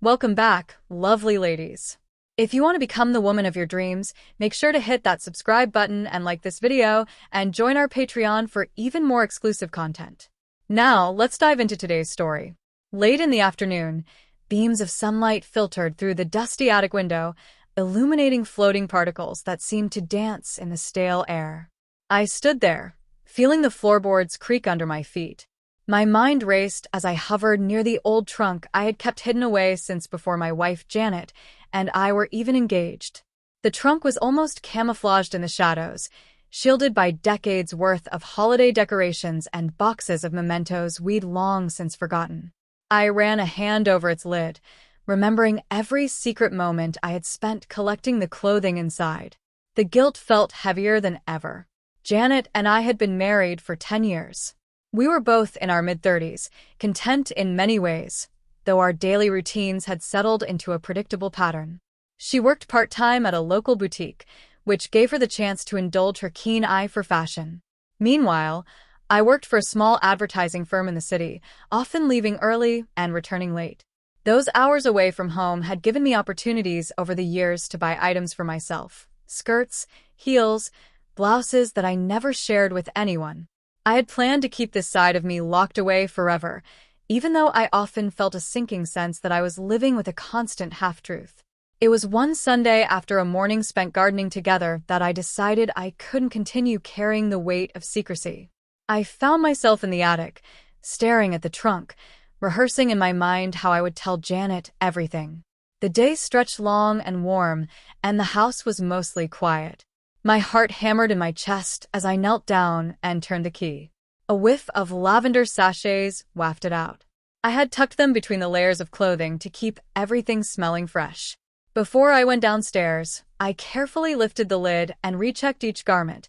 Welcome back, lovely ladies. If you want to become the woman of your dreams, make sure to hit that subscribe button and like this video and join our Patreon for even more exclusive content. Now, let's dive into today's story. Late in the afternoon, beams of sunlight filtered through the dusty attic window, illuminating floating particles that seemed to dance in the stale air. I stood there, feeling the floorboards creak under my feet. My mind raced as I hovered near the old trunk I had kept hidden away since before my wife Janet and I were even engaged. The trunk was almost camouflaged in the shadows, shielded by decades' worth of holiday decorations and boxes of mementos we'd long since forgotten. I ran a hand over its lid, remembering every secret moment I had spent collecting the clothing inside. The guilt felt heavier than ever. Janet and I had been married for 10 years. We were both in our mid-30s, content in many ways, though our daily routines had settled into a predictable pattern. She worked part-time at a local boutique, which gave her the chance to indulge her keen eye for fashion. Meanwhile, I worked for a small advertising firm in the city, often leaving early and returning late. Those hours away from home had given me opportunities over the years to buy items for myself: skirts, heels, blouses that I never shared with anyone. I had planned to keep this side of me locked away forever, even though I often felt a sinking sense that I was living with a constant half-truth. It was one Sunday after a morning spent gardening together that I decided I couldn't continue carrying the weight of secrecy. I found myself in the attic, staring at the trunk, rehearsing in my mind how I would tell Janet everything. The day stretched long and warm, and the house was mostly quiet. My heart hammered in my chest as I knelt down and turned the key. A whiff of lavender sachets wafted out. I had tucked them between the layers of clothing to keep everything smelling fresh. Before I went downstairs, I carefully lifted the lid and rechecked each garment: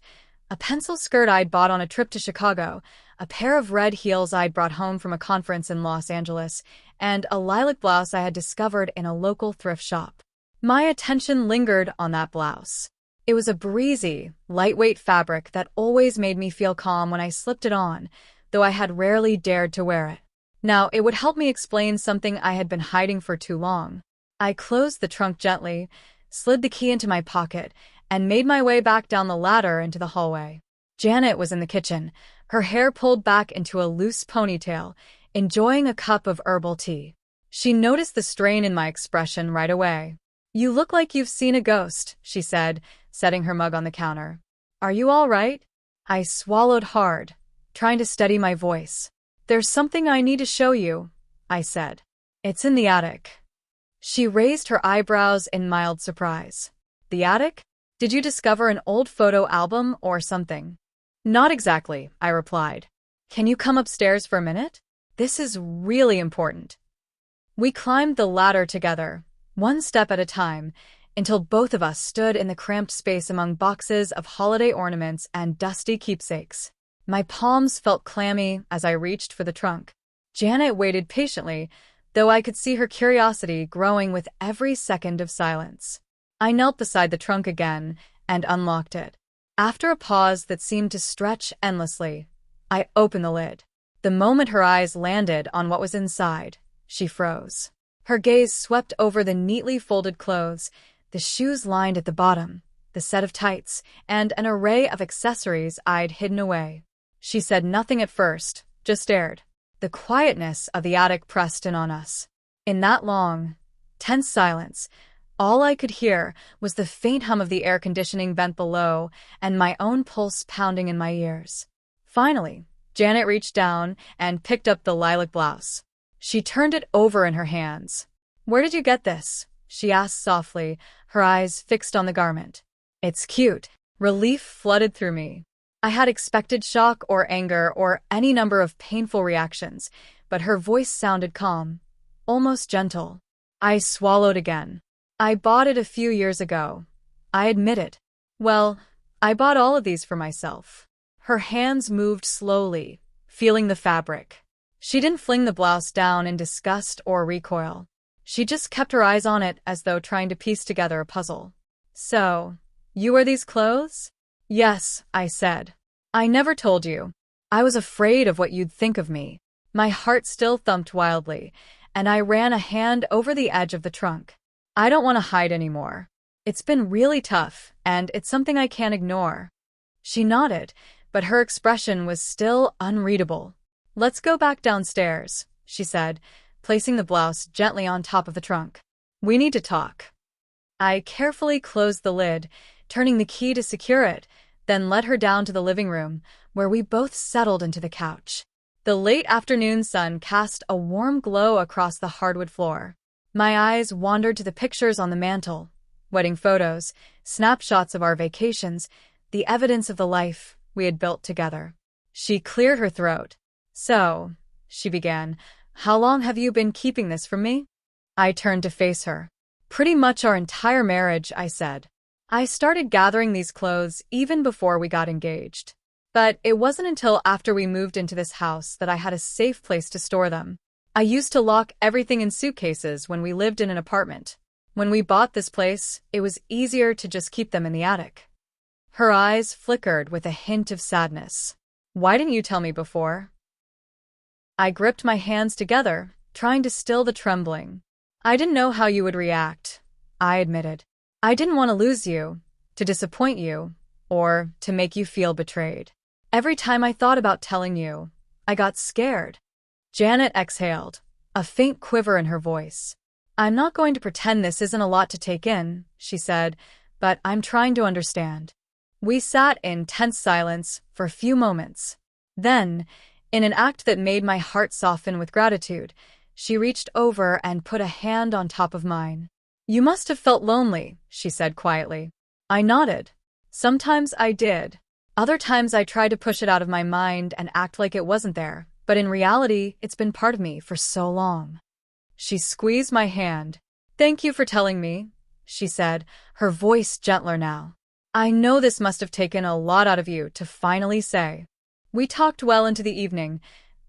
a pencil skirt I'd bought on a trip to Chicago, a pair of red heels I'd brought home from a conference in Los Angeles, and a lilac blouse I had discovered in a local thrift shop. My attention lingered on that blouse. It was a breezy, lightweight fabric that always made me feel calm when I slipped it on, though I had rarely dared to wear it. Now, it would help me explain something I had been hiding for too long. I closed the trunk gently, slid the key into my pocket, and made my way back down the ladder into the hallway. Janet was in the kitchen, her hair pulled back into a loose ponytail, enjoying a cup of herbal tea. She noticed the strain in my expression right away. "You look like you've seen a ghost," she said, setting her mug on the counter. "Are you all right?" I swallowed hard, trying to steady my voice. "There's something I need to show you," I said. "It's in the attic." She raised her eyebrows in mild surprise. "The attic? Did you discover an old photo album or something?" "Not exactly," I replied. "Can you come upstairs for a minute? This is really important." We climbed the ladder together, one step at a time, until both of us stood in the cramped space among boxes of holiday ornaments and dusty keepsakes. My palms felt clammy as I reached for the trunk. Janet waited patiently, though I could see her curiosity growing with every second of silence. I knelt beside the trunk again and unlocked it. After a pause that seemed to stretch endlessly, I opened the lid. The moment her eyes landed on what was inside, she froze. Her gaze swept over the neatly folded clothes, the shoes lined at the bottom, the set of tights, and an array of accessories I'd hidden away. She said nothing at first, just stared. The quietness of the attic pressed in on us. In that long, tense silence, all I could hear was the faint hum of the air conditioning vent below and my own pulse pounding in my ears. Finally, Janet reached down and picked up the lilac blouse. She turned it over in her hands. "Where did you get this?" she asked softly, her eyes fixed on the garment. "It's cute." Relief flooded through me. I had expected shock or anger or any number of painful reactions, but her voice sounded calm, almost gentle. I swallowed again. "I bought it a few years ago," I admitted. "Well, I bought all of these for myself." Her hands moved slowly, feeling the fabric. She didn't fling the blouse down in disgust or recoil. She just kept her eyes on it as though trying to piece together a puzzle. "So, you wear these clothes?" "Yes," I said. "I never told you. I was afraid of what you'd think of me." My heart still thumped wildly, and I ran a hand over the edge of the trunk. I don't want to hide anymore. It's been really tough, and it's something I can't ignore. She nodded, but her expression was still unreadable. Let's go back downstairs, she said, placing the blouse gently on top of the trunk. We need to talk. I carefully closed the lid, turning the key to secure it, then led her down to the living room, where we both settled into the couch. The late afternoon sun cast a warm glow across the hardwood floor. My eyes wandered to the pictures on the mantel, wedding photos, snapshots of our vacations, the evidence of the life we had built together. She cleared her throat. So, she began, how long have you been keeping this from me? I turned to face her. Pretty much our entire marriage, I said. I started gathering these clothes even before we got engaged. But it wasn't until after we moved into this house that I had a safe place to store them. I used to lock everything in suitcases when we lived in an apartment. When we bought this place, it was easier to just keep them in the attic. Her eyes flickered with a hint of sadness. Why didn't you tell me before? I gripped my hands together, trying to still the trembling. I didn't know how you would react, I admitted. I didn't want to lose you, to disappoint you, or to make you feel betrayed. Every time I thought about telling you, I got scared. Janet exhaled, a faint quiver in her voice. I'm not going to pretend this isn't a lot to take in, she said, but I'm trying to understand. We sat in tense silence for a few moments. Then, in an act that made my heart soften with gratitude, she reached over and put a hand on top of mine. You must have felt lonely, she said quietly. I nodded. Sometimes I did. Other times I tried to push it out of my mind and act like it wasn't there, but in reality, it's been part of me for so long. She squeezed my hand. Thank you for telling me, she said, her voice gentler now. I know this must have taken a lot out of you to finally say. We talked well into the evening,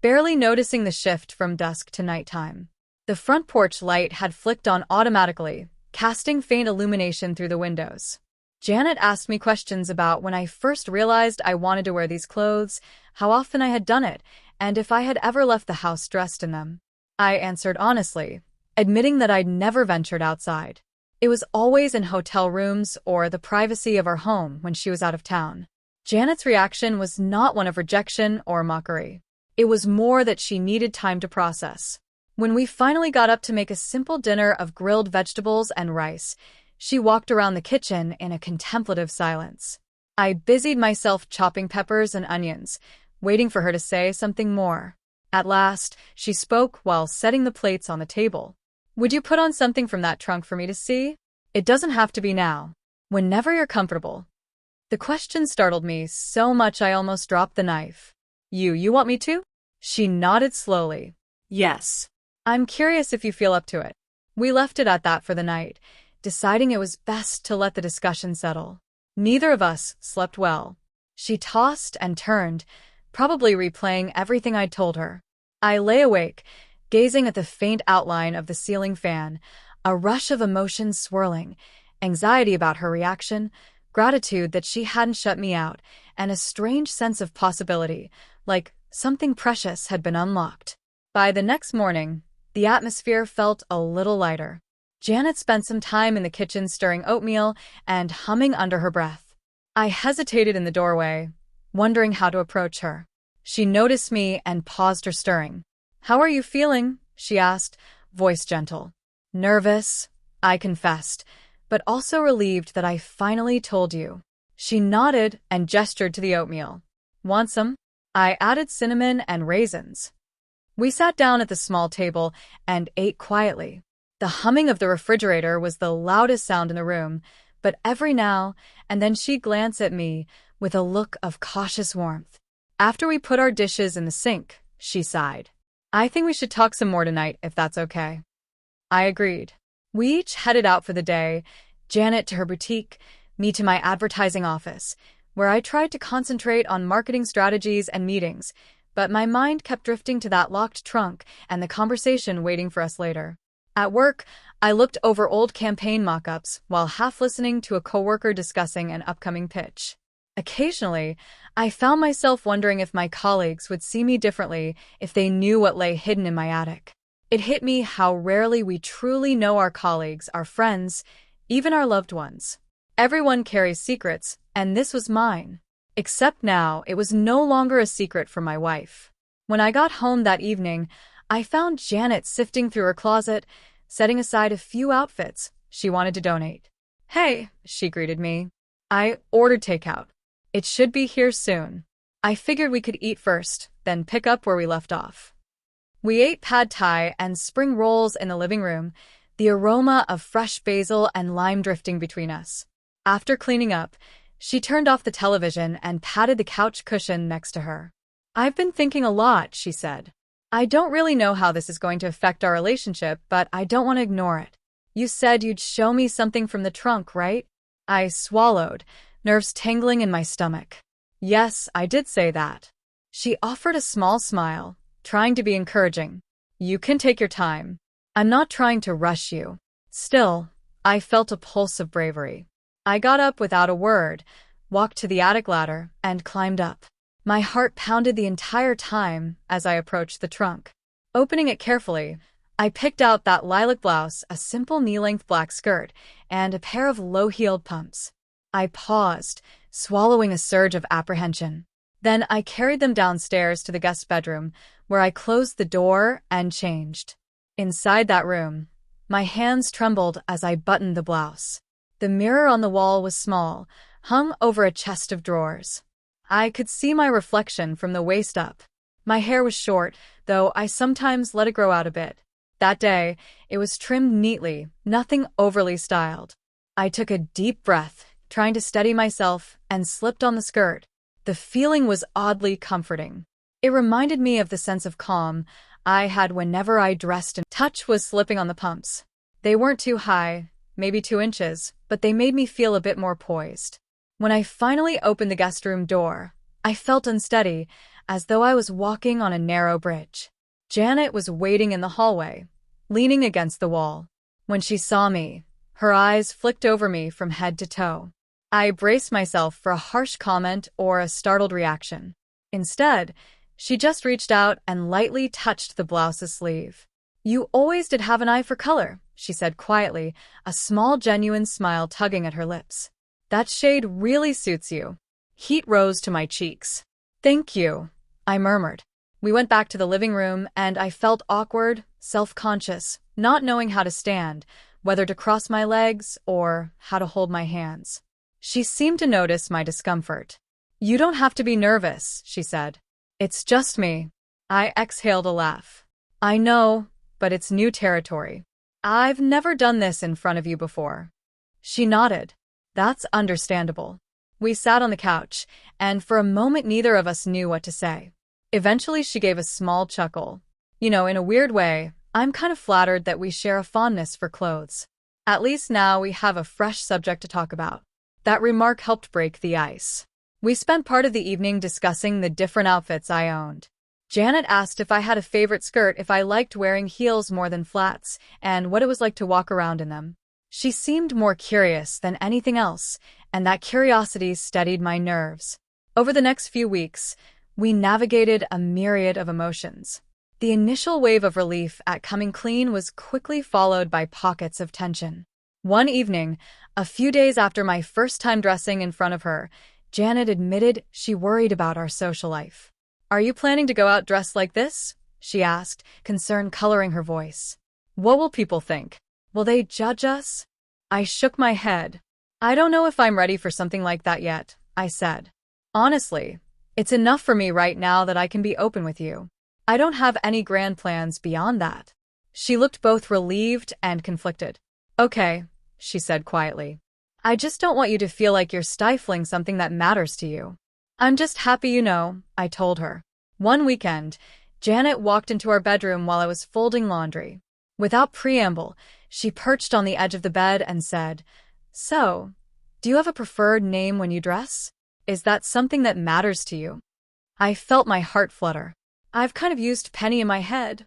barely noticing the shift from dusk to nighttime. The front porch light had flicked on automatically, casting faint illumination through the windows. Janet asked me questions about when I first realized I wanted to wear these clothes, how often I had done it, and if I had ever left the house dressed in them. I answered honestly, admitting that I'd never ventured outside. It was always in hotel rooms or the privacy of our home when she was out of town. Janet's reaction was not one of rejection or mockery. It was more that she needed time to process. When we finally got up to make a simple dinner of grilled vegetables and rice, she walked around the kitchen in a contemplative silence. I busied myself chopping peppers and onions, waiting for her to say something more. At last, she spoke while setting the plates on the table. Would you put on something from that trunk for me to see? It doesn't have to be now. Whenever you're comfortable. The question startled me so much I almost dropped the knife. You want me to? She nodded slowly. Yes. I'm curious if you feel up to it. We left it at that for the night, deciding it was best to let the discussion settle. Neither of us slept well. She tossed and turned, probably replaying everything I'd told her. I lay awake, gazing at the faint outline of the ceiling fan, a rush of emotions swirling, anxiety about her reaction, gratitude that she hadn't shut me out, and a strange sense of possibility, like something precious had been unlocked. By the next morning, the atmosphere felt a little lighter. Janet spent some time in the kitchen stirring oatmeal and humming under her breath. I hesitated in the doorway, wondering how to approach her. She noticed me and paused her stirring. How are you feeling? She asked, voice gentle. Nervous, I confessed, but also relieved that I finally told you. She nodded and gestured to the oatmeal. Want some? I added cinnamon and raisins. We sat down at the small table and ate quietly. The humming of the refrigerator was the loudest sound in the room, but every now and then she'd glance at me with a look of cautious warmth. After we put our dishes in the sink, she sighed. I think we should talk some more tonight, if that's okay. I agreed. We each headed out for the day, Janet to her boutique, me to my advertising office, where I tried to concentrate on marketing strategies and meetings, but my mind kept drifting to that locked trunk and the conversation waiting for us later. At work, I looked over old campaign mock-ups while half listening to a coworker discussing an upcoming pitch. Occasionally, I found myself wondering if my colleagues would see me differently if they knew what lay hidden in my attic. It hit me how rarely we truly know our colleagues, our friends, even our loved ones. Everyone carries secrets, and this was mine. Except now, it was no longer a secret from my wife. When I got home that evening, I found Janet sifting through her closet, setting aside a few outfits she wanted to donate. "Hey," she greeted me. "I ordered takeout. It should be here soon." I figured we could eat first, then pick up where we left off. We ate pad thai and spring rolls in the living room, the aroma of fresh basil and lime drifting between us. After cleaning up, she turned off the television and patted the couch cushion next to her. "I've been thinking a lot," she said. "I don't really know how this is going to affect our relationship, but I don't want to ignore it. You said you'd show me something from the trunk, right?" I swallowed, nerves tingling in my stomach. "Yes, I did say that." She offered a small smile, trying to be encouraging. "You can take your time. I'm not trying to rush you." Still, I felt a pulse of bravery. I got up without a word, walked to the attic ladder, and climbed up. My heart pounded the entire time as I approached the trunk. Opening it carefully, I picked out that lilac blouse, a simple knee-length black skirt, and a pair of low-heeled pumps. I paused, swallowing a surge of apprehension. Then I carried them downstairs to the guest bedroom, where I closed the door and changed. Inside that room, my hands trembled as I buttoned the blouse. The mirror on the wall was small, hung over a chest of drawers. I could see my reflection from the waist up. My hair was short, though I sometimes let it grow out a bit. That day, it was trimmed neatly, nothing overly styled. I took a deep breath, trying to steady myself, and slipped on the skirt. The feeling was oddly comforting. It reminded me of the sense of calm I had whenever I dressed, and touch was slipping on the pumps. They weren't too high, maybe 2 inches, but they made me feel a bit more poised. When I finally opened the guest room door, I felt unsteady, as though I was walking on a narrow bridge. Janet was waiting in the hallway, leaning against the wall. When she saw me, her eyes flicked over me from head to toe. I braced myself for a harsh comment or a startled reaction. Instead, she just reached out and lightly touched the blouse's sleeve. "You always did have an eye for color," she said quietly, a small genuine smile tugging at her lips. "That shade really suits you." Heat rose to my cheeks. "Thank you," I murmured. We went back to the living room, and I felt awkward, self-conscious, not knowing how to stand, whether to cross my legs or how to hold my hands. She seemed to notice my discomfort. "You don't have to be nervous," she said. "It's just me." I exhaled a laugh. "I know, but it's new territory. I've never done this in front of you before." She nodded. "That's understandable." We sat on the couch, and for a moment neither of us knew what to say. Eventually she gave a small chuckle. "You know, in a weird way, I'm kind of flattered that we share a fondness for clothes. At least now we have a fresh subject to talk about." That remark helped break the ice. We spent part of the evening discussing the different outfits I owned. Janet asked if I had a favorite skirt, if I liked wearing heels more than flats, and what it was like to walk around in them. She seemed more curious than anything else, and that curiosity steadied my nerves. Over the next few weeks, we navigated a myriad of emotions. The initial wave of relief at coming clean was quickly followed by pockets of tension. One evening, a few days after my first time dressing in front of her, Janet admitted she worried about our social life. "Are you planning to go out dressed like this?" she asked, concern coloring her voice. "What will people think? Will they judge us?" I shook my head. "I don't know if I'm ready for something like that yet," I said. "Honestly, it's enough for me right now that I can be open with you. I don't have any grand plans beyond that." She looked both relieved and conflicted. "Okay," she said quietly. "I just don't want you to feel like you're stifling something that matters to you." "I'm just happy you know," I told her. One weekend, Janet walked into our bedroom while I was folding laundry. Without preamble, she perched on the edge of the bed and said, "So, do you have a preferred name when you dress? Is that something that matters to you?" I felt my heart flutter. "I've kind of used Penny in my head,"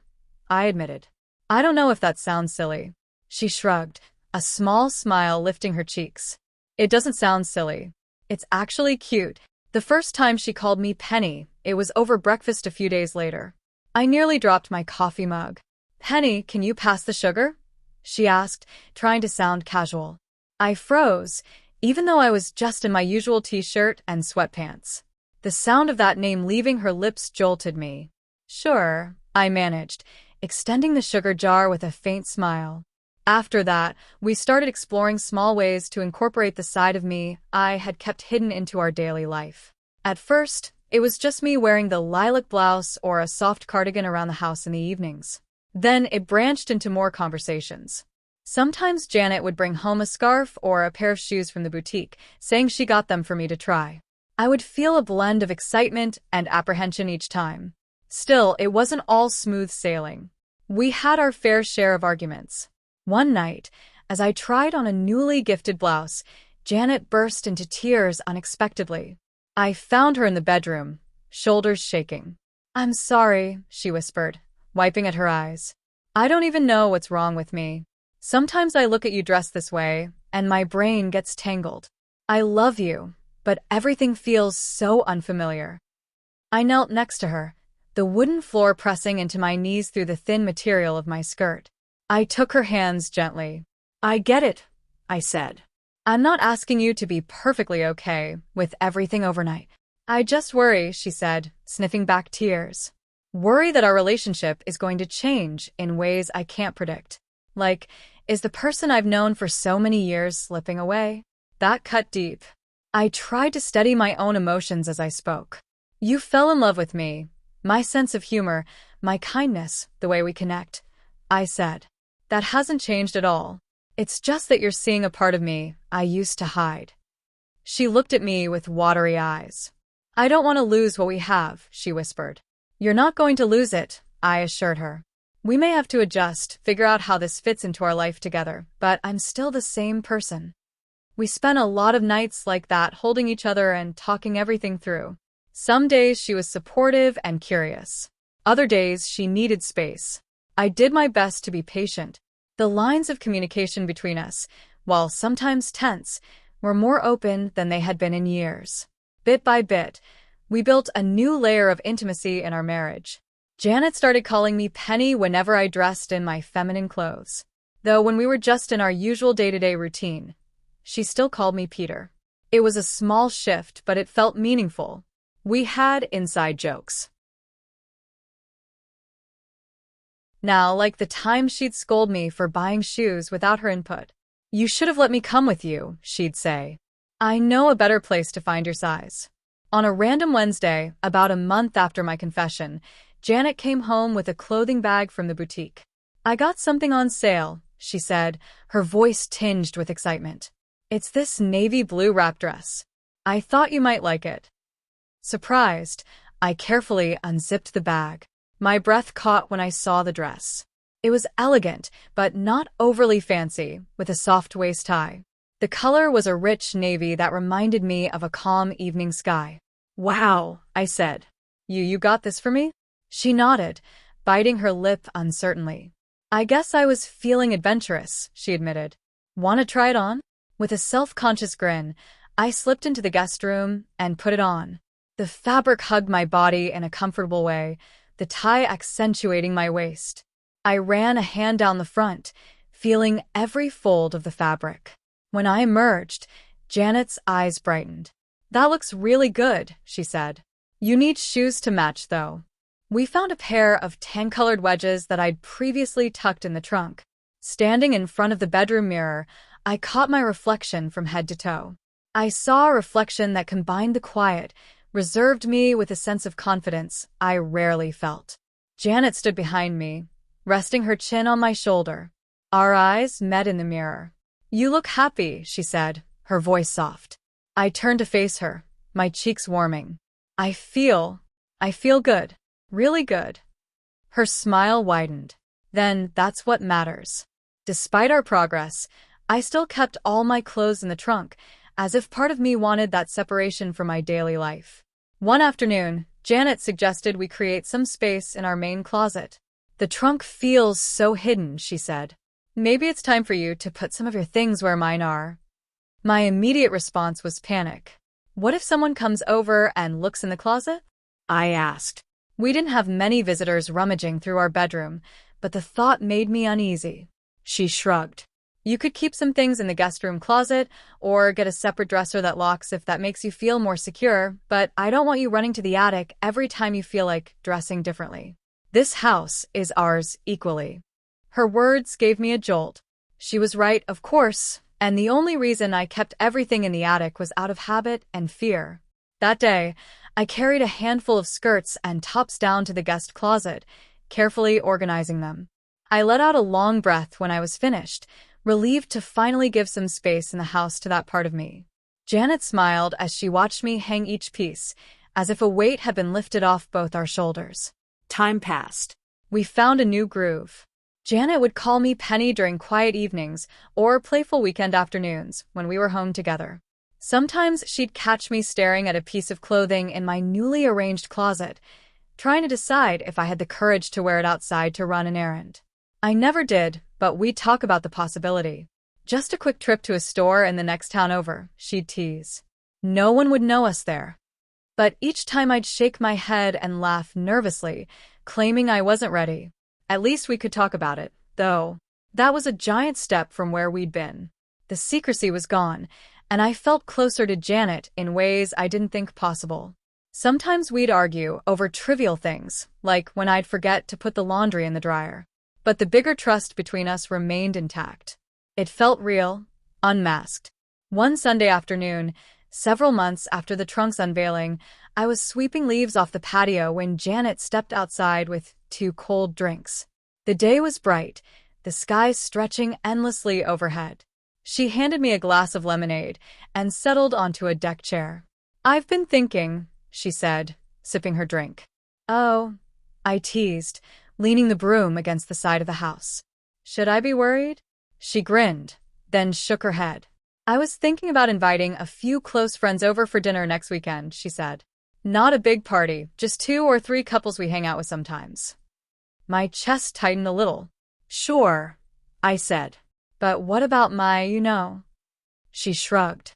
I admitted. "I don't know if that sounds silly." She shrugged, a small smile lifting her cheeks. "It doesn't sound silly. It's actually cute." The first time she called me Penny, it was over breakfast a few days later. I nearly dropped my coffee mug. "Penny, can you pass the sugar?" she asked, trying to sound casual. I froze, even though I was just in my usual t-shirt and sweatpants. The sound of that name leaving her lips jolted me. "Sure," I managed, extending the sugar jar with a faint smile. After that, we started exploring small ways to incorporate the side of me I had kept hidden into our daily life. At first, it was just me wearing the lilac blouse or a soft cardigan around the house in the evenings. Then it branched into more conversations. Sometimes Janet would bring home a scarf or a pair of shoes from the boutique, saying she got them for me to try. I would feel a blend of excitement and apprehension each time. Still, it wasn't all smooth sailing. We had our fair share of arguments. One night, as I tried on a newly gifted blouse, Janet burst into tears unexpectedly. I found her in the bedroom, shoulders shaking. "I'm sorry," she whispered, wiping at her eyes. "I don't even know what's wrong with me. Sometimes I look at you dressed this way, and my brain gets tangled. I love you, but everything feels so unfamiliar." I knelt next to her, the wooden floor pressing into my knees through the thin material of my skirt. I took her hands gently. "I get it," I said. "I'm not asking you to be perfectly okay with everything overnight. I just worry," she said, sniffing back tears. "Worry that our relationship is going to change in ways I can't predict. Like, is the person I've known for so many years slipping away?" That cut deep. I tried to steady my own emotions as I spoke. "You fell in love with me, my sense of humor, my kindness, the way we connect," I said. "That hasn't changed at all. It's just that you're seeing a part of me I used to hide." She looked at me with watery eyes. "I don't want to lose what we have," she whispered. "You're not going to lose it," I assured her. "We may have to adjust, figure out how this fits into our life together, but I'm still the same person." We spent a lot of nights like that, holding each other and talking everything through. Some days she was supportive and curious. Other days she needed space. I did my best to be patient. The lines of communication between us, while sometimes tense, were more open than they had been in years. Bit by bit, we built a new layer of intimacy in our marriage. Janet started calling me Penny whenever I dressed in my feminine clothes. Though when we were just in our usual day-to-day routine, she still called me Peter. It was a small shift, but it felt meaningful. We had inside jokes. Now, like the time she'd scold me for buying shoes without her input. "You should have let me come with you," she'd say. "I know a better place to find your size." On a random Wednesday, about a month after my confession, Janet came home with a clothing bag from the boutique. "I got something on sale," she said, her voice tinged with excitement. "It's this navy blue wrap dress. I thought you might like it." Surprised, I carefully unzipped the bag. My breath caught when I saw the dress. It was elegant, but not overly fancy, with a soft waist tie. The color was a rich navy that reminded me of a calm evening sky. "Wow," I said. You got this for me?" She nodded, biting her lip uncertainly. "I guess I was feeling adventurous," she admitted. "Want to try it on?" With a self-conscious grin, I slipped into the guest room and put it on. The fabric hugged my body in a comfortable way, the tie accentuating my waist. I ran a hand down the front, feeling every fold of the fabric. When I emerged, Janet's eyes brightened. "That looks really good," she said. "You need shoes to match, though." We found a pair of tan-colored wedges that I'd previously tucked in the trunk. Standing in front of the bedroom mirror, I caught my reflection from head to toe. I saw a reflection that combined the quiet, reserved me with a sense of confidence I rarely felt. Janet stood behind me, resting her chin on my shoulder. Our eyes met in the mirror. "You look happy," she said, her voice soft. I turned to face her, my cheeks warming. I feel good. Really good." Her smile widened. "Then that's what matters." Despite our progress, I still kept all my clothes in the trunk, as if part of me wanted that separation from my daily life. One afternoon, Janet suggested we create some space in our main closet. "The trunk feels so hidden," she said. "Maybe it's time for you to put some of your things where mine are." My immediate response was panic. "What if someone comes over and looks in the closet?" I asked. We didn't have many visitors rummaging through our bedroom, but the thought made me uneasy. She shrugged. You could keep some things in the guest room closet, or get a separate dresser that locks if that makes you feel more secure, but I don't want you running to the attic every time you feel like dressing differently. This house is ours equally. Her words gave me a jolt. She was right, of course, and the only reason I kept everything in the attic was out of habit and fear. That day, I carried a handful of skirts and tops down to the guest closet, carefully organizing them. I let out a long breath when I was finished, relieved to finally give some space in the house to that part of me. Janet smiled as she watched me hang each piece, as if a weight had been lifted off both our shoulders. Time passed. We found a new groove. Janet would call me Penny during quiet evenings or playful weekend afternoons when we were home together. Sometimes she'd catch me staring at a piece of clothing in my newly arranged closet, trying to decide if I had the courage to wear it outside to run an errand. I never did, but we'd talk about the possibility. Just a quick trip to a store in the next town over, she'd tease. No one would know us there. But each time I'd shake my head and laugh nervously, claiming I wasn't ready. At least we could talk about it, though. That was a giant step from where we'd been. The secrecy was gone, and I felt closer to Janet in ways I didn't think possible. Sometimes we'd argue over trivial things, like when I'd forget to put the laundry in the dryer. But the bigger trust between us remained intact. It felt real, unmasked. One Sunday afternoon, several months after the trunk's unveiling, I was sweeping leaves off the patio when Janet stepped outside with 2 cold drinks. The day was bright, the sky stretching endlessly overhead. She handed me a glass of lemonade and settled onto a deck chair. "I've been thinking," she said, sipping her drink. "Oh," I teased, leaning the broom against the side of the house. "Should I be worried?" She grinned, then shook her head. "I was thinking about inviting a few close friends over for dinner next weekend," she said. "Not a big party, just 2 or 3 couples we hang out with sometimes." My chest tightened a little. "Sure," I said. "But what about my. She shrugged.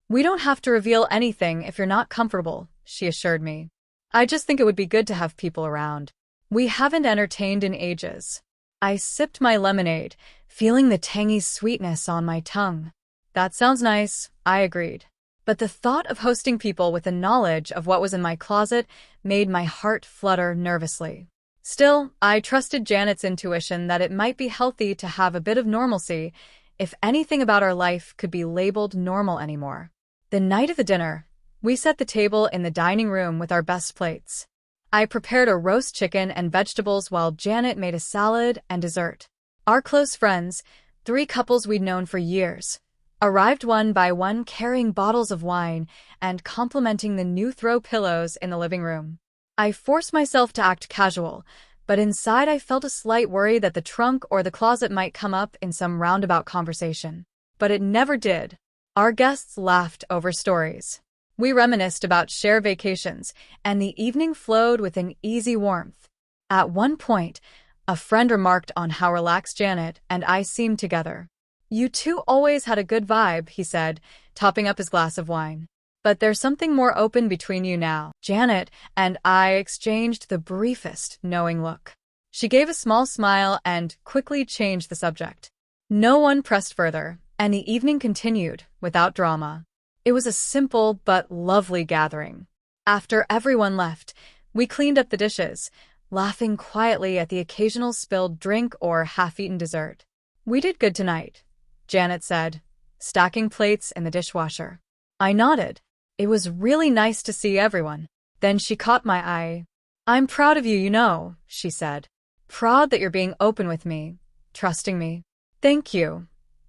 "We don't have to reveal anything if you're not comfortable," she assured me. "I just think it would be good to have people around. We haven't entertained in ages." I sipped my lemonade, feeling the tangy sweetness on my tongue. "That sounds nice," I agreed. But the thought of hosting people with the knowledge of what was in my closet made my heart flutter nervously. Still, I trusted Janet's intuition that it might be healthy to have a bit of normalcy if anything about our life could be labeled normal anymore. The night of the dinner, we set the table in the dining room with our best plates. I prepared a roast chicken and vegetables while Janet made a salad and dessert. Our close friends, 3 couples we'd known for years, arrived one by one carrying bottles of wine and complimenting the new throw pillows in the living room. I forced myself to act casual, but inside I felt a slight worry that the trunk or the closet might come up in some roundabout conversation. But it never did. Our guests laughed over stories. We reminisced about shared vacations, and the evening flowed with an easy warmth. At one point, a friend remarked on how relaxed Janet and I seemed together. "You two always had a good vibe," he said, topping up his glass of wine. "But there's something more open between you now." Janet and I exchanged the briefest, knowing look. She gave a small smile and quickly changed the subject. No one pressed further, and the evening continued, without drama. It was a simple but lovely gathering. After everyone left, we cleaned up the dishes, laughing quietly at the occasional spilled drink or half-eaten dessert. "We did good tonight," Janet said, stacking plates in the dishwasher. I nodded. It was really nice to see everyone. Then she caught my eye. "I'm proud of you, she said. "Proud that you're being open with me, trusting me." "Thank you,"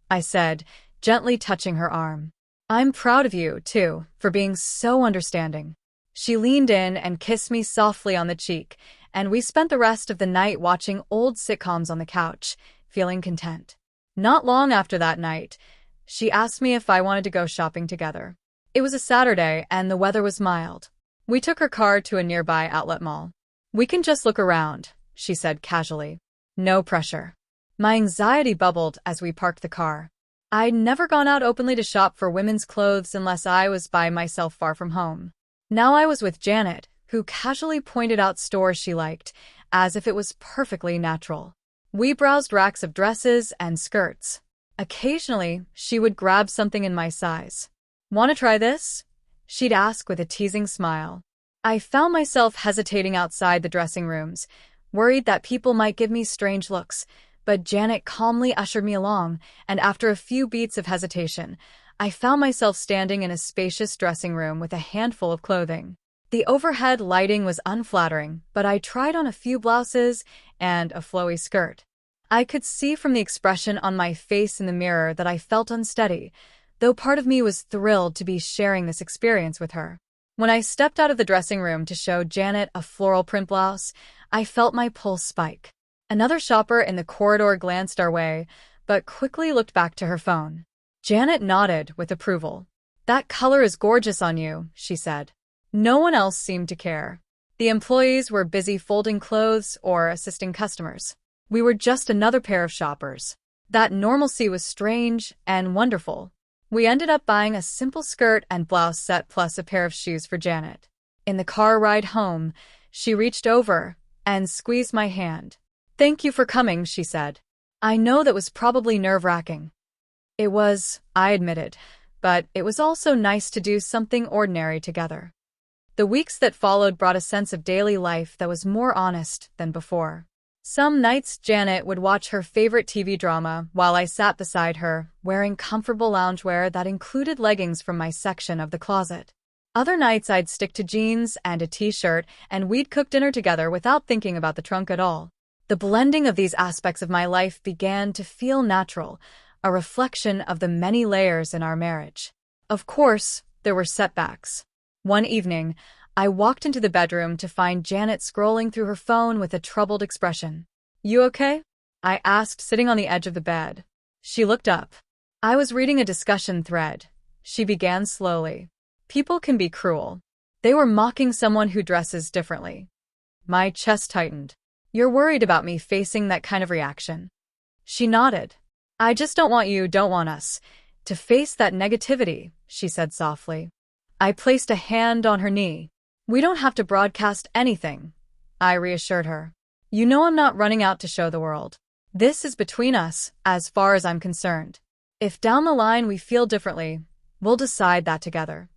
I said, gently touching her arm. "I'm proud of you, too, for being so understanding." She leaned in and kissed me softly on the cheek, and we spent the rest of the night watching old sitcoms on the couch, feeling content. Not long after that night, she asked me if I wanted to go shopping together. It was a Saturday, and the weather was mild. We took her car to a nearby outlet mall. "We can just look around," she said casually. "No pressure." My anxiety bubbled as we parked the car. I'd never gone out openly to shop for women's clothes unless I was by myself far from home. Now I was with Janet, who casually pointed out stores she liked, as if it was perfectly natural. We browsed racks of dresses and skirts. Occasionally, she would grab something in my size. "Want to try this?" she'd ask with a teasing smile. I found myself hesitating outside the dressing rooms, worried that people might give me strange looks, but Janet calmly ushered me along, and after a few beats of hesitation, I found myself standing in a spacious dressing room with a handful of clothing. The overhead lighting was unflattering, but I tried on a few blouses and a flowy skirt. I could see from the expression on my face in the mirror that I felt unsteady, though part of me was thrilled to be sharing this experience with her. When I stepped out of the dressing room to show Janet a floral print blouse, I felt my pulse spike. Another shopper in the corridor glanced our way, but quickly looked back to her phone. Janet nodded with approval. "That color is gorgeous on you," she said. No one else seemed to care. The employees were busy folding clothes or assisting customers. We were just another pair of shoppers. That normalcy was strange and wonderful. We ended up buying a simple skirt and blouse set plus a pair of shoes for Janet. In the car ride home, she reached over and squeezed my hand. "Thank you for coming," she said. "I know that was probably nerve-wracking." It was, I admitted, but it was also nice to do something ordinary together. The weeks that followed brought a sense of daily life that was more honest than before. Some nights Janet would watch her favorite TV drama while I sat beside her, wearing comfortable loungewear that included leggings from my section of the closet. Other nights I'd stick to jeans and a t-shirt, and we'd cook dinner together without thinking about the trunk at all. The blending of these aspects of my life began to feel natural, a reflection of the many layers in our marriage. Of course, there were setbacks. One evening, I walked into the bedroom to find Janet scrolling through her phone with a troubled expression. "You okay?" I asked, sitting on the edge of the bed. She looked up. "I was reading a discussion thread," she began slowly. "People can be cruel." They were mocking someone who dresses differently. My chest tightened. "You're worried about me facing that kind of reaction?" She nodded. "I just don't want us to face that negativity," she said softly. I placed a hand on her knee. "We don't have to broadcast anything," I reassured her. "You know I'm not running out to show the world. This is between us, as far as I'm concerned. If down the line we feel differently, we'll decide that together."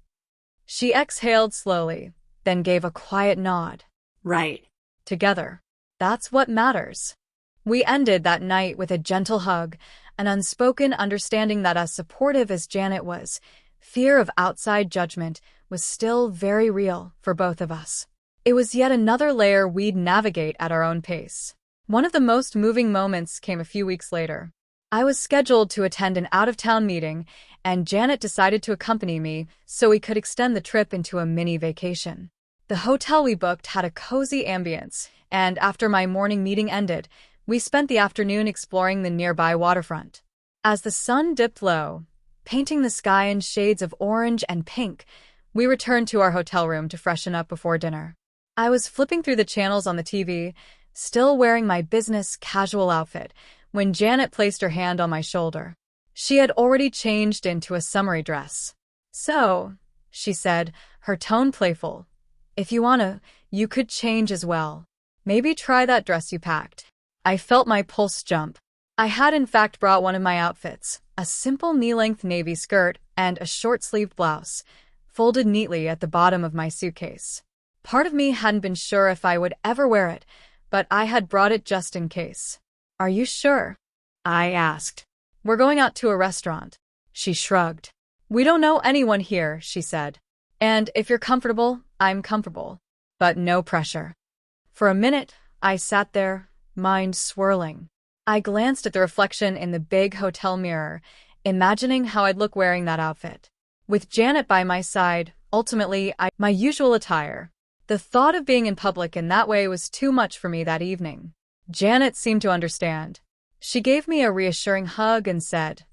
She exhaled slowly, then gave a quiet nod. "Right. Together. That's what matters." We ended that night with a gentle hug, an unspoken understanding that as supportive as Janet was, fear of outside judgment was still very real for both of us. It was yet another layer we'd navigate at our own pace. One of the most moving moments came a few weeks later. I was scheduled to attend an out-of-town meeting, and Janet decided to accompany me so we could extend the trip into a mini vacation. The hotel we booked had a cozy ambience, and after my morning meeting ended, we spent the afternoon exploring the nearby waterfront. As the sun dipped low, painting the sky in shades of orange and pink, we returned to our hotel room to freshen up before dinner. I was flipping through the channels on the TV, still wearing my business casual outfit, when Janet placed her hand on my shoulder. She had already changed into a summery dress. "So," she said, her tone playful, "if you wanna, you could change as well. Maybe try that dress you packed." I felt my pulse jump. I had in fact brought one of my outfits, a simple knee-length navy skirt and a short-sleeved blouse, folded neatly at the bottom of my suitcase. Part of me hadn't been sure if I would ever wear it, but I had brought it just in case. "Are you sure?" I asked. "We're going out to a restaurant." She shrugged. "We don't know anyone here," she said. "And if you're comfortable, I'm comfortable. But no pressure." For a minute, I sat there, mind swirling. I glanced at the reflection in the big hotel mirror, imagining how I'd look wearing that outfit. With Janet by my side, ultimately, my usual attire. The thought of being in public in that way was too much for me that evening. Janet seemed to understand. She gave me a reassuring hug and said,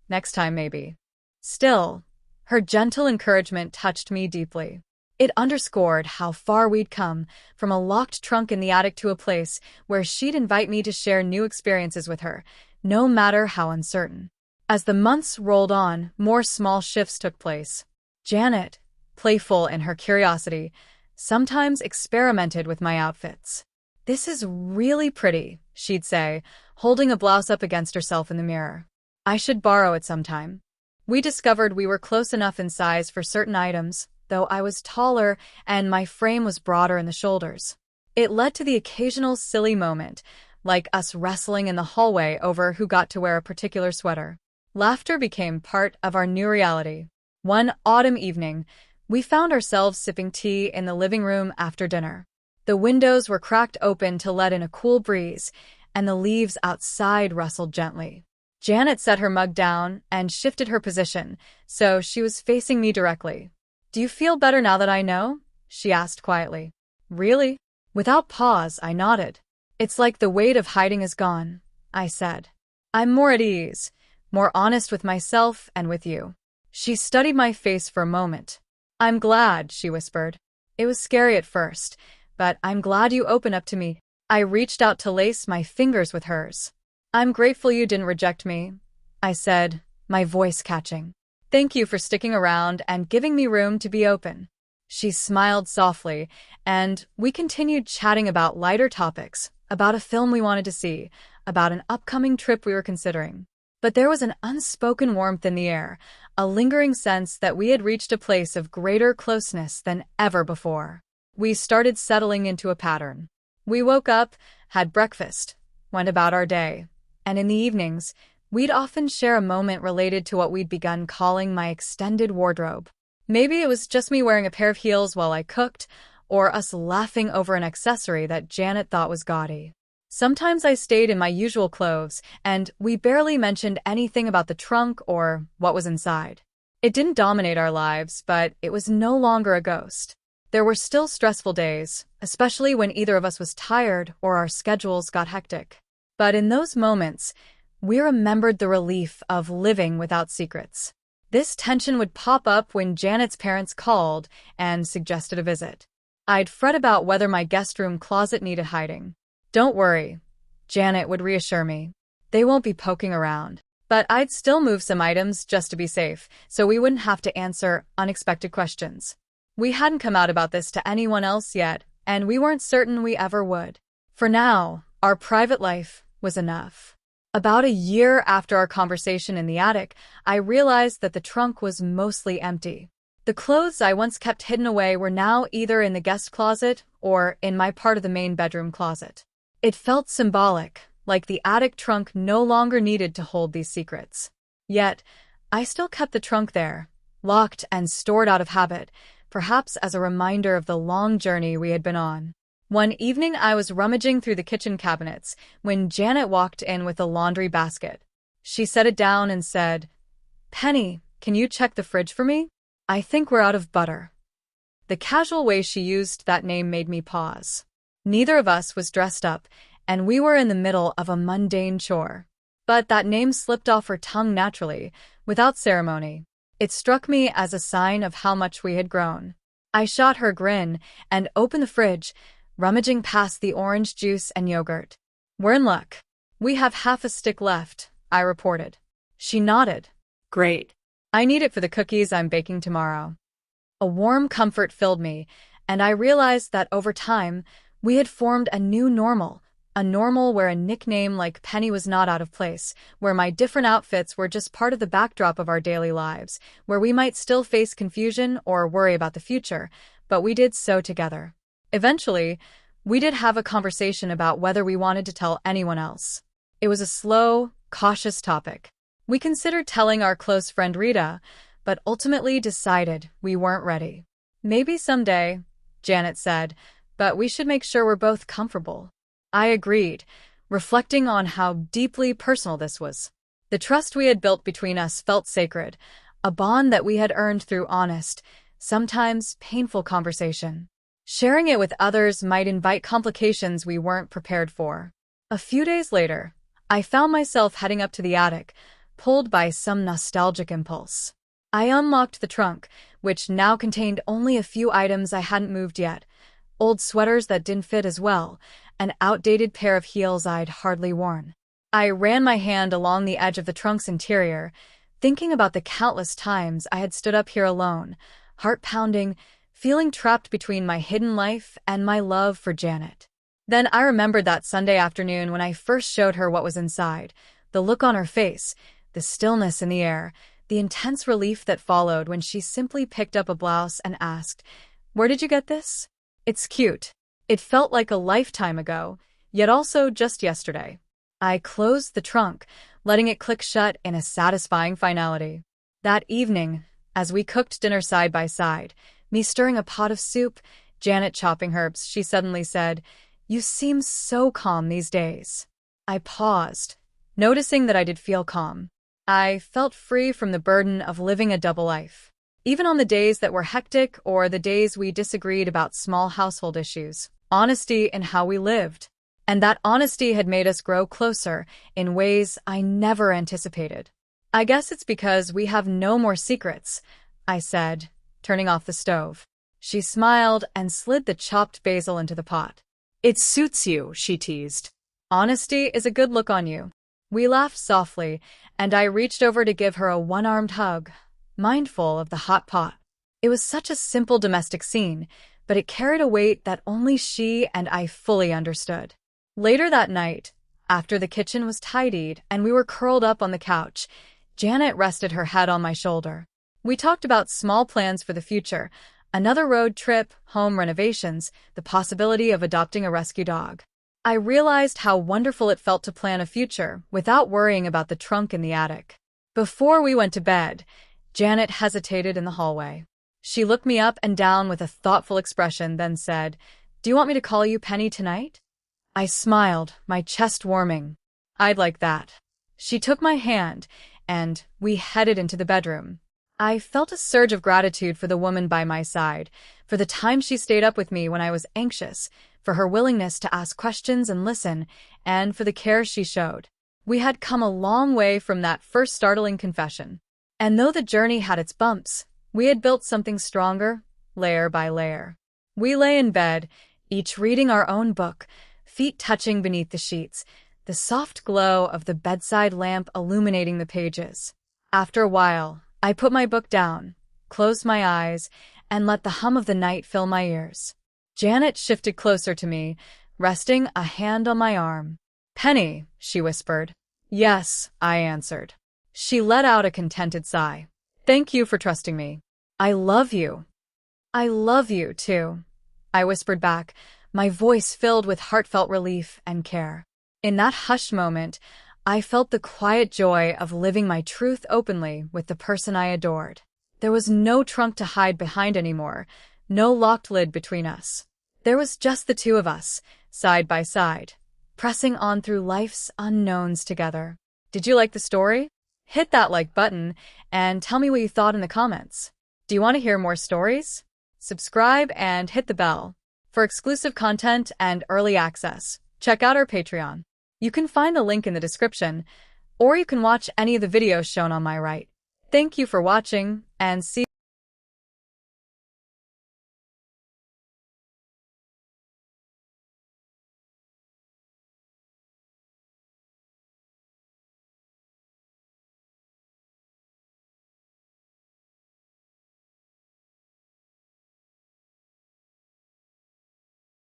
"Next time, maybe." Still, her gentle encouragement touched me deeply. It underscored how far we'd come, from a locked trunk in the attic to a place where she'd invite me to share new experiences with her, no matter how uncertain. As the months rolled on, more small shifts took place. Janet, playful in her curiosity, sometimes experimented with my outfits. "This is really pretty," she'd say, holding a blouse up against herself in the mirror. I should borrow it sometime. We discovered we were close enough in size for certain items, though I was taller and my frame was broader in the shoulders. It led to the occasional silly moment, like us wrestling in the hallway over who got to wear a particular sweater. Laughter became part of our new reality. One autumn evening, we found ourselves sipping tea in the living room after dinner. The windows were cracked open to let in a cool breeze, and the leaves outside rustled gently. Janet set her mug down and shifted her position, so she was facing me directly. "Do you feel better now that I know?" she asked quietly. "Really?" Without pause, I nodded. "It's like the weight of hiding is gone," I said. "I'm more at ease, more honest with myself and with you." She studied my face for a moment. "I'm glad," she whispered. "It was scary at first, but I'm glad you opened up to me." I reached out to lace my fingers with hers. "I'm grateful you didn't reject me," I said, my voice catching. "Thank you for sticking around and giving me room to be open." She smiled softly, and we continued chatting about lighter topics, about a film we wanted to see, about an upcoming trip we were considering. But there was an unspoken warmth in the air, a lingering sense that we had reached a place of greater closeness than ever before. We started settling into a pattern. We woke up, had breakfast, went about our day, and in the evenings, we'd often share a moment related to what we'd begun calling my extended wardrobe. Maybe it was just me wearing a pair of heels while I cooked, or us laughing over an accessory that Janet thought was gaudy. Sometimes I stayed in my usual clothes, and we barely mentioned anything about the trunk or what was inside. It didn't dominate our lives, but it was no longer a ghost. There were still stressful days, especially when either of us was tired or our schedules got hectic. But in those moments, we remembered the relief of living without secrets. This tension would pop up when Janet's parents called and suggested a visit. I'd fret about whether my guest room closet needed hiding. "Don't worry," Janet would reassure me. "They won't be poking around." But I'd still move some items just to be safe, so we wouldn't have to answer unexpected questions. We hadn't come out about this to anyone else yet, and we weren't certain we ever would. For now, our private life was enough. About a year after our conversation in the attic, I realized that the trunk was mostly empty. The clothes I once kept hidden away were now either in the guest closet or in my part of the main bedroom closet. It felt symbolic, like the attic trunk no longer needed to hold these secrets. Yet, I still kept the trunk there, locked and stored out of habit, perhaps as a reminder of the long journey we had been on. One evening I was rummaging through the kitchen cabinets when Janet walked in with a laundry basket. She set it down and said, "Penny, can you check the fridge for me? I think we're out of butter." The casual way she used that name made me pause. Neither of us was dressed up, and we were in the middle of a mundane chore. But that name slipped off her tongue naturally, without ceremony. It struck me as a sign of how much we had grown. I shot her grin and opened the fridge, rummaging past the orange juice and yogurt. "We're in luck. We have half a stick left," I reported. She nodded. "Great. I need it for the cookies I'm baking tomorrow." A warm comfort filled me, and I realized that over time, we had formed a new normal, a normal where a nickname like Penny was not out of place, where my different outfits were just part of the backdrop of our daily lives, where we might still face confusion or worry about the future, but we did so together. Eventually, we did have a conversation about whether we wanted to tell anyone else. It was a slow, cautious topic. We considered telling our close friend Rita, but ultimately decided we weren't ready. "Maybe someday," Janet said, "but we should make sure we're both comfortable." I agreed, reflecting on how deeply personal this was. The trust we had built between us felt sacred, a bond that we had earned through honest, sometimes painful conversation. Sharing it with others might invite complications we weren't prepared for. A few days later, I found myself heading up to the attic, pulled by some nostalgic impulse. I unlocked the trunk, which now contained only a few items I hadn't moved yet, old sweaters that didn't fit as well, an outdated pair of heels I'd hardly worn. I ran my hand along the edge of the trunk's interior, thinking about the countless times I had stood up here alone, heart pounding, feeling trapped between my hidden life and my love for Janet. Then I remembered that Sunday afternoon when I first showed her what was inside, the look on her face, the stillness in the air, the intense relief that followed when she simply picked up a blouse and asked, "Where did you get this?" It's cute. It felt like a lifetime ago, yet also just yesterday. I closed the trunk, letting it click shut in a satisfying finality. That evening, as we cooked dinner side by side, me stirring a pot of soup, Janet chopping herbs, she suddenly said, "You seem so calm these days." I paused, noticing that I did feel calm. I felt free from the burden of living a double life. Even on the days that were hectic or the days we disagreed about small household issues, honesty in how we lived. And that honesty had made us grow closer in ways I never anticipated. "I guess it's because we have no more secrets," I said, turning off the stove. She smiled and slid the chopped basil into the pot. "It suits you," she teased. "Honesty is a good look on you." We laughed softly, and I reached over to give her a one-armed hug, mindful of the hot pot. It was such a simple domestic scene, but it carried a weight that only she and I fully understood. Later that night, after the kitchen was tidied and we were curled up on the couch, Janet rested her head on my shoulder. We talked about small plans for the future, another road trip, home renovations, the possibility of adopting a rescue dog. I realized how wonderful it felt to plan a future without worrying about the trunk in the attic. Before we went to bed, Janet hesitated in the hallway. She looked me up and down with a thoughtful expression, then said, "Do you want me to call you Penny tonight?" I smiled, my chest warming. "I'd like that." She took my hand, and we headed into the bedroom. I felt a surge of gratitude for the woman by my side, for the time she stayed up with me when I was anxious, for her willingness to ask questions and listen, and for the care she showed. We had come a long way from that first startling confession. And though the journey had its bumps, we had built something stronger, layer by layer. We lay in bed, each reading our own book, feet touching beneath the sheets, the soft glow of the bedside lamp illuminating the pages. After a while, I put my book down, closed my eyes, and let the hum of the night fill my ears. Janet shifted closer to me, resting a hand on my arm. "Penny," she whispered. "Yes," I answered. She let out a contented sigh. "Thank you for trusting me." "I love you." "I love you, too," I whispered back, my voice filled with heartfelt relief and care. In that hushed moment, I felt the quiet joy of living my truth openly with the person I adored. There was no trunk to hide behind anymore, no locked lid between us. There was just the two of us, side by side, pressing on through life's unknowns together. Did you like the story? Hit that like button and tell me what you thought in the comments. Do you want to hear more stories? Subscribe and hit the bell. For exclusive content and early access, check out our Patreon. You can find the link in the description, or you can watch any of the videos shown on my right. Thank you for watching, and see